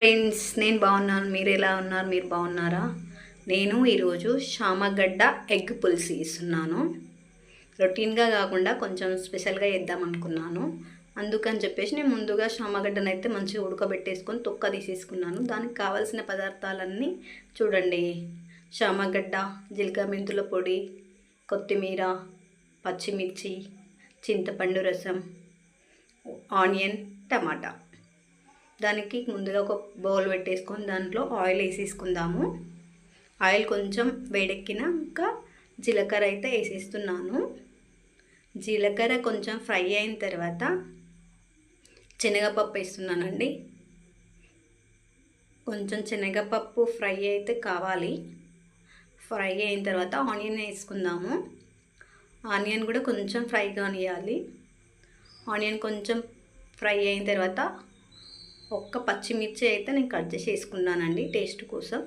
Friends, నేను బాగున్నాను. మీరు ఎలా ఉన్నారు? మీరు బాగున్నారా? నేను ఈరోజు శామగడ్డ ఎగ్ పులుసు ఇస్తున్నాను. రొటీన్గా కాకుండా కొంచెం స్పెషల్గా వేద్దాం అనుకున్నాను. అందుకని చెప్పేసి నేను ముందుగా శామగడ్డను అయితే మంచిగా ఉడకబెట్టేసుకొని తొక్క తీసేసుకున్నాను. దానికి కావాల్సిన పదార్థాలన్నీ చూడండి. శామగడ్డ, జీలకర్ర మెంతుల పొడి, కొత్తిమీర, పచ్చిమిర్చి, చింతపండు రసం, ఆనియన్, టమాటా. దానికి ముందుగా ఒక బౌల్ పెట్టేసుకొని దాంట్లో ఆయిల్ వేసేసుకుందాము. ఆయిల్ కొంచెం వేడెక్కినాక జీలకర్ర అయితే వేసేస్తున్నాను. జీలకర్ర కొంచెం ఫ్రై అయిన తర్వాత శనగపప్పు వేస్తున్నానండి. కొంచెం శనగపప్పు ఫ్రై అయితే కావాలి. ఫ్రై అయిన తర్వాత ఆనియన్ వేసుకుందాము. ఆనియన్ కూడా కొంచెం ఫ్రై కానియాలి. ఆనియన్ కొంచెం ఫ్రై అయిన తర్వాత ఒక్క పచ్చిమిర్చి అయితే నేను కట్ చేసి వేసుకున్నానండి టేస్ట్ కోసం.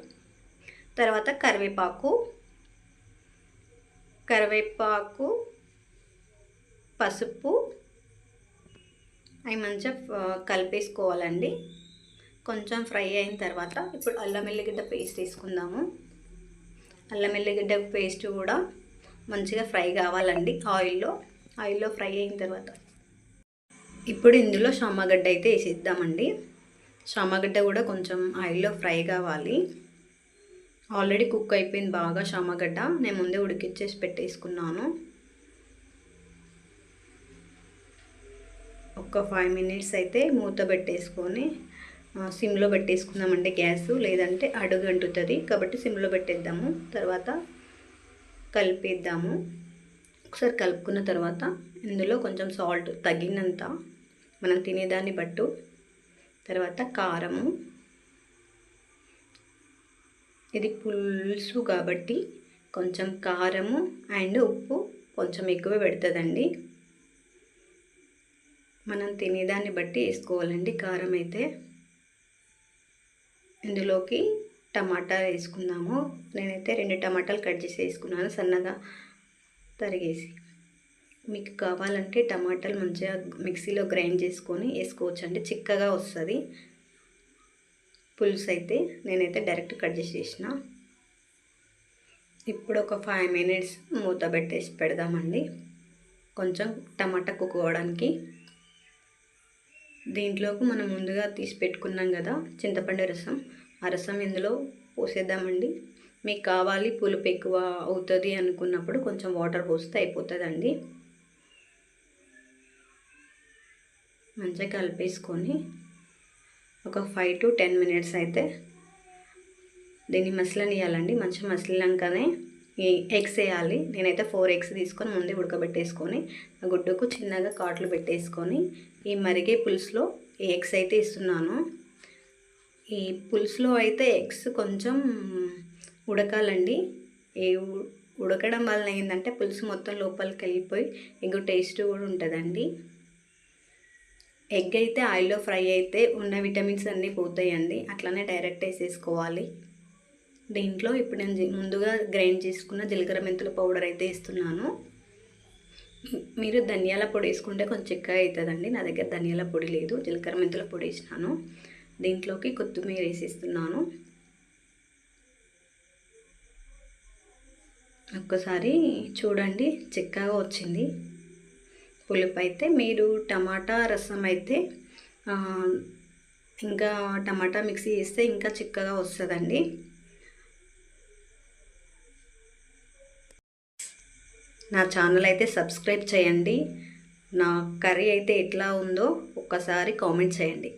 తర్వాత కరివేపాకు, పసుపు అవి మంచిగా కలిపేసుకోవాలండి. కొంచెం ఫ్రై అయిన తర్వాత ఇప్పుడు అల్లం వెల్లిగడ్డ పేస్ట్ వేసుకుందాము. అల్లం వెల్లిగడ్డ పేస్ట్ కూడా మంచిగా ఫ్రై కావాలండి ఆయిల్లో ఫ్రై అయిన తర్వాత ఇప్పుడు ఇందులో శామగడ్డ అయితే వేసేద్దామండి. శామగడ్డ కూడా కొంచెం ఆయిల్లో ఫ్రై కావాలి. ఆల్రెడీ కుక్ అయిపోయింది బాగా శామగడ్డ. నేను ముందే ఉడికిచ్చేసి పెట్టేసుకున్నాను. ఒక 5 మినిట్స్ అయితే మూత పెట్టేసుకొని సిమ్లో పెట్టేసుకుందామండి గ్యాస్, లేదంటే అడుగు అంటుతుంది. కాబట్టి సిమ్లో పెట్టేద్దాము. తర్వాత కలిపేద్దాము. ఒకసారి కలుపుకున్న తర్వాత ఇందులో కొంచెం సాల్ట్ తగినంత, మనం తినేదాన్ని బట్టు, తర్వాత కారము. ఇది పులుసు కాబట్టి కొంచెం కారము అండ్ ఉప్పు కొంచెం ఎక్కువ పెడుతుందండి. మనం తినేదాన్ని బట్టి వేసుకోవాలండి కారం అయితే. ఇందులోకి టమాటా వేసుకుందాము. నేనైతే 2 టమాటాలు కట్ చేసి వేసుకున్నాను సన్నగా తరిగేసి. మీకు కావాలంటే టమాటాలు మంచిగా మిక్సీలో గ్రైండ్ చేసుకొని వేసుకోవచ్చండి, చిక్కగా వస్తుంది పులుసు అయితే. నేనైతే డైరెక్ట్ కట్ చేసేసిన. ఇప్పుడు ఒక 5 మినిట్స్ మూత పెట్టేసి పెడదామండి, కొంచెం టమాటా కుక్ అవ్వడానికి. దీంట్లోకి మనం ముందుగా తీసి పెట్టుకున్నాం కదా చింతపండు రసం, ఆ రసం ఇందులో పోసేద్దామండి. మీకు కావాలి పులుపు ఎక్కువ అవుతుంది అనుకున్నప్పుడు కొంచెం వాటర్ పోస్తే అయిపోతుందండి. మంచిగా కలిపేసుకొని ఒక 5 to 10 మినిట్స్ అయితే దీన్ని మసలనియాలండి. మంచిగా మసలినాకనే ఈ ఎగ్స్ వేయాలి. నేనైతే 4 ఎగ్స్ తీసుకొని ముందే ఉడకబెట్టేసుకొని ఆ గుడ్డుకు చిన్నగా కాట్లు పెట్టేసుకొని ఈ మరిగే పులుసులో ఈ ఎగ్స్ అయితే ఇస్తున్నాను. ఈ పులుసులో అయితే ఎగ్స్ కొంచెం ఉడకాలండి. ఈ ఉడకడం వల్ల ఏంటంటే పులుసు మొత్తం లోపలికి వెళ్ళిపోయి ఎగ్ టేస్ట్ కూడా ఉంటుందండి. ఎగ్ అయితే ఆయిల్లో ఫ్రై అయితే ఉన్న విటమిన్స్ అన్నీ పోతాయండి. అట్లనే డైరెక్ట్ వేసేసుకోవాలి. దీంట్లో ఇప్పుడు నేను ముందుగా గ్రైండ్ చేసుకున్న జీలకర్ర మెంతుల పౌడర్ అయితే వేస్తున్నాను. మీరు ధనియాల పొడి వేసుకుంటే కొంచెం చిక్కగా అవుతుందండి. నా దగ్గర ధనియాల పొడి లేదు, జీలకర్ర మెంతుల పొడి వేసినాను. దీంట్లోకి కొత్తిమీర వేసేస్తున్నాను. ఒక్కసారి చూడండి, చిక్కగా వచ్చింది పులుపు అయితే. మీరు టమాటా రసం అయితే ఇంకా టమాటా మిక్సీ వేస్తే ఇంకా చిక్కగా వస్తుందండి. నా ఛానల్ అయితే సబ్స్క్రైబ్ చేయండి. నా కర్రీ అయితే ఎట్లా ఉందో ఒక్కసారి కామెంట్ చేయండి.